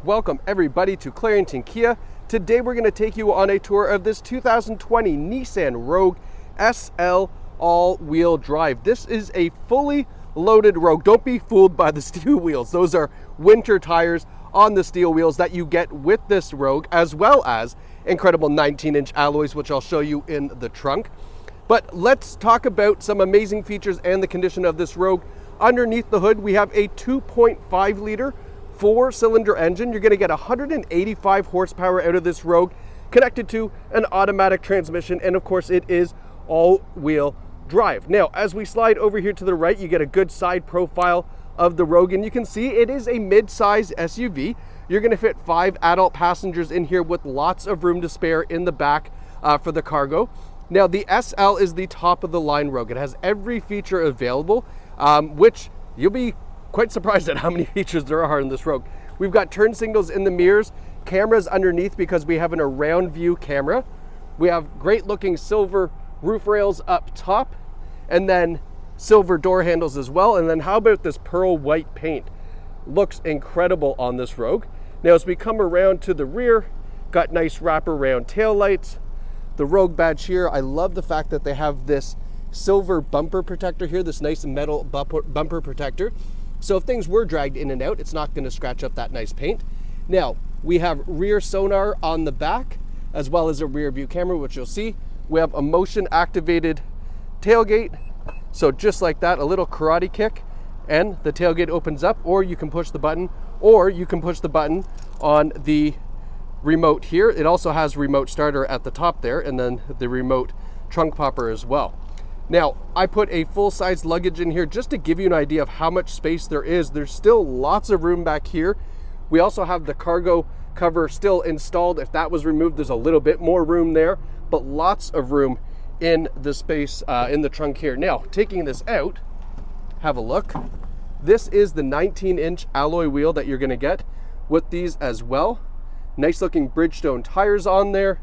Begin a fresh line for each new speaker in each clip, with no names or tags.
Welcome everybody to Clarington Kia. Today we're going to take you on a tour of this 2020 Nissan Rogue SL all-wheel drive. This is a fully loaded Rogue. Don't be fooled by the steel wheels. Those are winter tires on the steel wheels that you get with this Rogue, as well as incredible 19-inch alloys, which I'll show you in the trunk. But let's talk about some amazing features and the condition of this Rogue. Underneath the hood, we have a 2.5 liter four-cylinder engine. You're going to get 185 horsepower out of this Rogue, connected to an automatic transmission, and of course it is all-wheel drive. Now, as we slide over here to the right, you get a good side profile of the Rogue, and you can see it is a mid-size SUV. You're going to fit 5 adult passengers in here with lots of room to spare in the back for the cargo. Now, the SL is the top of the line Rogue. It has every feature available, which you'll be quite surprised at how many features there are in this Rogue. We've got turn signals in the mirrors, cameras underneath because we have an around view camera. We have great looking silver roof rails up top, and then silver door handles as well. And then how about this pearl white paint? Looks incredible on this Rogue. Now as we come around to the rear, got nice wraparound tail lights. The Rogue badge here, I love the fact that they have this silver bumper protector here, this nice metal bumper protector. So if things were dragged in and out, it's not going to scratch up that nice paint. Now, we have rear sonar on the back, as well as a rear view camera, which you'll see. We have a motion activated tailgate. So just like that, a little karate kick, and the tailgate opens up, or you can push the button, on the remote here. It also has remote starter at the top there, and then the remote trunk popper as well. Now, I put a full-size luggage in here just to give you an idea of how much space there is. There's still lots of room back here. We also have the cargo cover still installed. If that was removed, there's a little bit more room there, but lots of room in the space in the trunk here. Now, taking this out, have a look. This is the 19-inch alloy wheel that you're gonna get with these as well. Nice looking Bridgestone tires on there.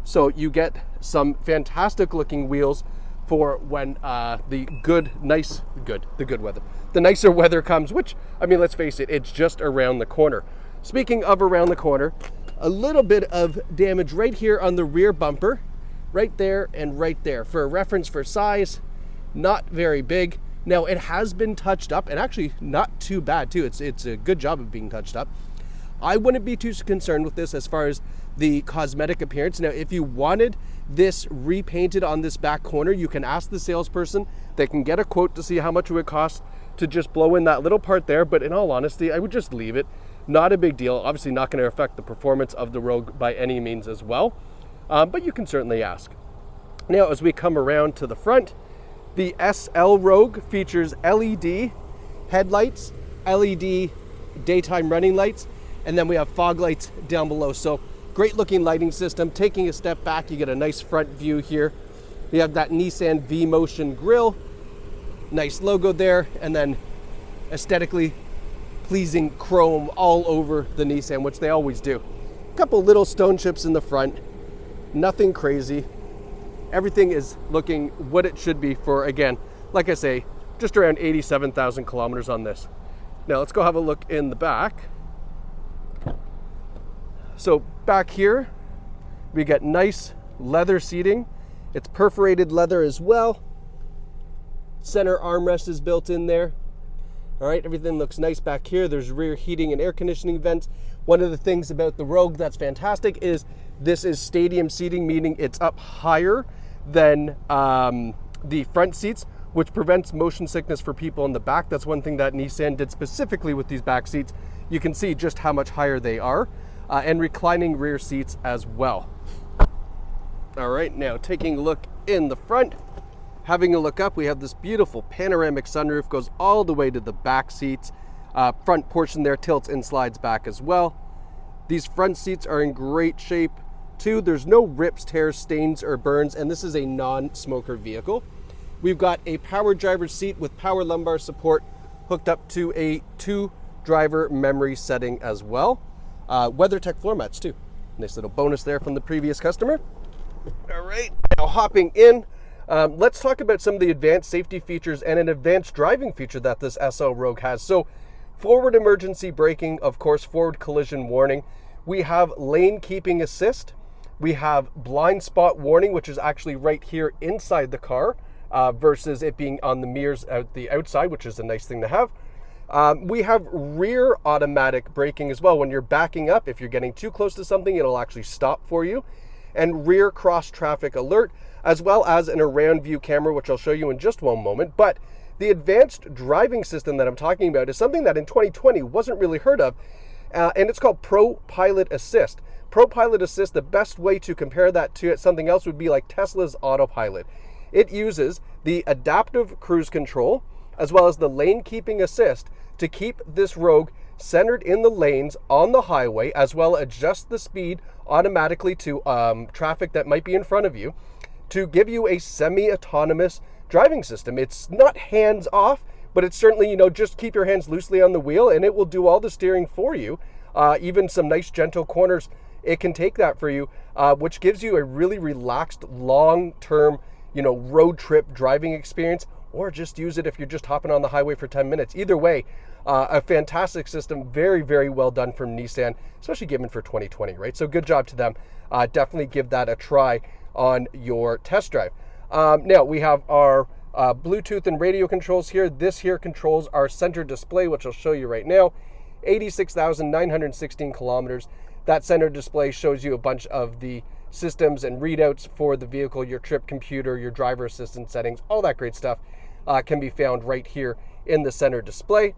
So you get some fantastic looking wheels for when the nicer weather comes, which, I mean, let's face it, it's just around the corner. Speaking of around the corner, a little bit of damage right here on the rear bumper, right there and right there. For a reference for size, not very big. Now, it has been touched up, and actually not too bad too. It's a good job of being touched up. I wouldn't be too concerned with this as far as the cosmetic appearance. Now, if you wanted this repainted on this back corner, you can ask the salesperson. They can get a quote to see how much it would cost to just blow in that little part there. But in all honesty, I would just leave it. Not a big deal. Obviously not going to affect the performance of the Rogue by any means as well. But you can certainly ask. Now, as we come around to the front, the SL Rogue features LED headlights, LED daytime running lights, and then we have fog lights down below. So great looking lighting system. Taking a step back, you get a nice front view here. You have that Nissan V-Motion grille, nice logo there, and then aesthetically pleasing chrome all over the Nissan, which they always do. A couple little stone chips in the front, nothing crazy. Everything is looking what it should be for, again, like I say, just around 87,000 kilometers on this. Now let's go have a look in the back. So back here, we got nice leather seating. It's perforated leather as well. Center armrest is built in there. All right, everything looks nice back here. There's rear heating and air conditioning vents. One of the things about the Rogue that's fantastic is this is stadium seating, meaning it's up higher than the front seats, which prevents motion sickness for people in the back. That's one thing that Nissan did specifically with these back seats. You can see just how much higher they are. And reclining rear seats as well. All right, now taking a look in the front, having a look up, we have this beautiful panoramic sunroof, goes all the way to the back seats. Front portion there tilts and slides back as well. These front seats are in great shape too. There's no rips, tears, stains, or burns, and this is a non-smoker vehicle. We've got a power driver's seat with power lumbar support hooked up to a 2-driver memory setting as well. WeatherTech floor mats too. Nice little bonus there from the previous customer. All right, now hopping in, let's talk about some of the advanced safety features and an advanced driving feature that this SL Rogue has. So Forward emergency braking, of course, forward collision warning. We have lane keeping assist. We have blind spot warning, which is actually right here inside the car versus it being on the mirrors out the outside, which is a nice thing to have. We have rear automatic braking as well. When you're backing up, if you're getting too close to something, it'll actually stop for you. And rear cross traffic alert, as well as an around view camera, which I'll show you in just one moment. But the advanced driving system that I'm talking about is something that in 2020 wasn't really heard of, and it's called ProPILOT Assist. ProPILOT Assist, the best way to compare that to something else would be like Tesla's autopilot. It uses the adaptive cruise control as well as the lane keeping assist to keep this Rogue centered in the lanes on the highway, as well as adjust the speed automatically to traffic that might be in front of you, to give you a semi-autonomous driving system. It's not hands off, but it's certainly, you know, just keep your hands loosely on the wheel and it will do all the steering for you. Even some nice gentle corners, it can take that for you, which gives you a really relaxed, long-term, you know, road trip driving experience, or just use it if you're just hopping on the highway for 10 minutes. Either way, a fantastic system, very, very well done from Nissan, especially given for 2020, right? So good job to them. Definitely give that a try on your test drive. Now we have our Bluetooth and radio controls here. This here controls our center display, which I'll show you right now. 86,916 kilometers. That center display shows you a bunch of the systems and readouts for the vehicle, your trip computer, your driver assistance settings, all that great stuff can be found right here in the center display.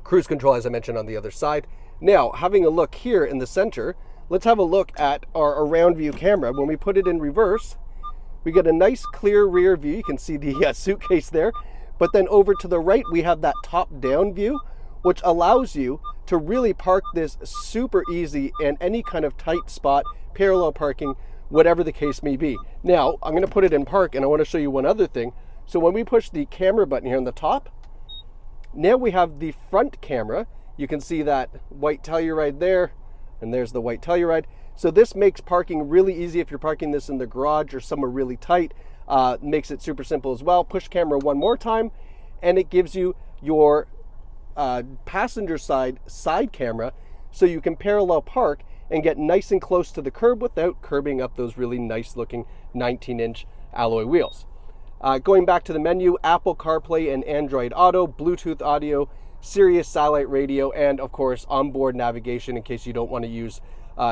Cruise control, as I mentioned, on the other side. Now, having a look here in the center, let's have a look at our around view camera. When we put it in reverse, we get a nice clear rear view. You can see the suitcase there. But then over to the right, we have that top-down view, which allows you to really park this super easy in any kind of tight spot, parallel parking, whatever the case may be. Now, I'm going to put it in park, and I want to show you one other thing. So when we push the camera button here on the top, now we have the front camera. You can see that white Telluride there, and there's the white Telluride. So this makes parking really easy if you're parking this in the garage or somewhere really tight. Makes it super simple as well. Push camera one more time, and it gives you your passenger side camera, so you can parallel park and get nice and close to the curb without curbing up those really nice looking 19-inch alloy wheels. Going back to the menu, Apple CarPlay and Android Auto, Bluetooth audio, Sirius satellite radio, and of course onboard navigation in case you don't want to use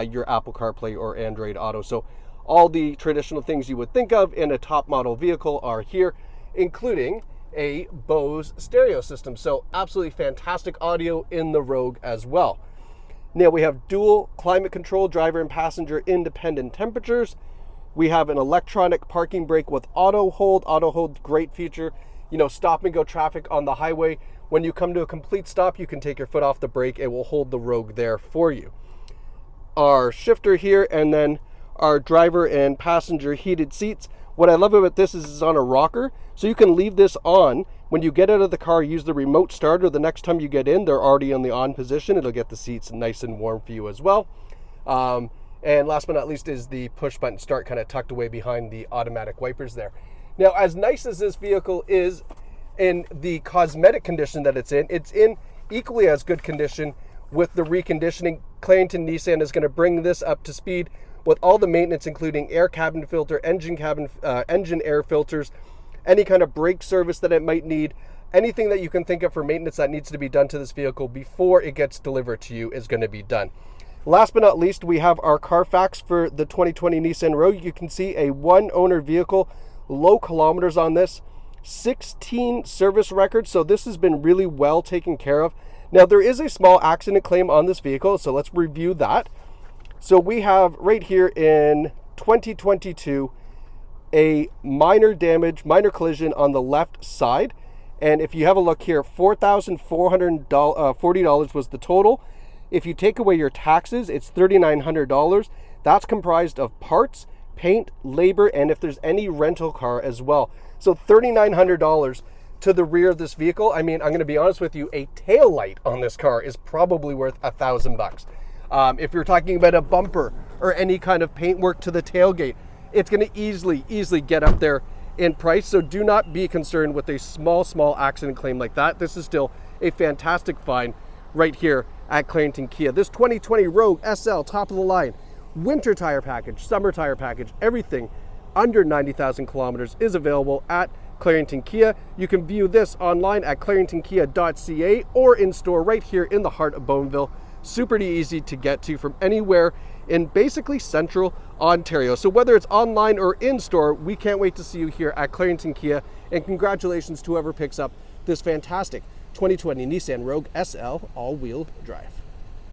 your Apple CarPlay or Android Auto. So all the traditional things you would think of in a top model vehicle are here, including a Bose stereo system. So absolutely fantastic audio in the Rogue as well. Now we have dual climate control, driver and passenger independent temperatures. We have an electronic parking brake with auto hold. Auto hold, great feature. You know, stop and go traffic on the highway. When you come to a complete stop, you can take your foot off the brake. It will hold the Rogue there for you. Our shifter here, and then our driver and passenger heated seats. What I love about this is it's on a rocker, so you can leave this on. When you get out of the car, use the remote starter. The next time you get in, they're already in the on position. It'll get the seats nice and warm for you as well. And last but not least is the push button start, kind of tucked away behind the automatic wipers there. Now, as nice as this vehicle is in the cosmetic condition that it's in equally as good condition with the reconditioning. Clarington Nissan is going to bring this up to speed with all the maintenance, including air cabin filter, engine air filters, any kind of brake service that it might need. Anything that you can think of for maintenance that needs to be done to this vehicle before it gets delivered to you is going to be done. Last but not least, we have our Carfax for the 2020 Nissan Rogue. You can see a one-owner vehicle, low kilometers on this, 16 service records, so this has been really well taken care of. Now, there is a small accident claim on this vehicle, so let's review that. So we have right here in 2022 a minor collision on the left side. And if you have a look here, $4,440 was the total. If you take away your taxes, it's $3,900. That's comprised of parts, paint, labor, and if there's any rental car as well. So $3,900 to the rear of this vehicle. I mean, I'm going to be honest with you, a tail light on this car is probably worth $1,000. If you're talking about a bumper or any kind of paint work to the tailgate, it's going to easily get up there in price. So do not be concerned with a small accident claim like that. This is still a fantastic find right here at Clarington Kia. This 2020 Rogue SL, top of the line, winter tire package, summer tire package, everything under 90,000 kilometers is available at Clarington Kia. You can view this online at claringtonkia.ca or in store right here in the heart of Bowmanville. Super easy to get to from anywhere in basically central Ontario. So whether it's online or in store, we can't wait to see you here at Clarington Kia, and congratulations to whoever picks up this fantastic 2020 Nissan Rogue SL all-wheel drive.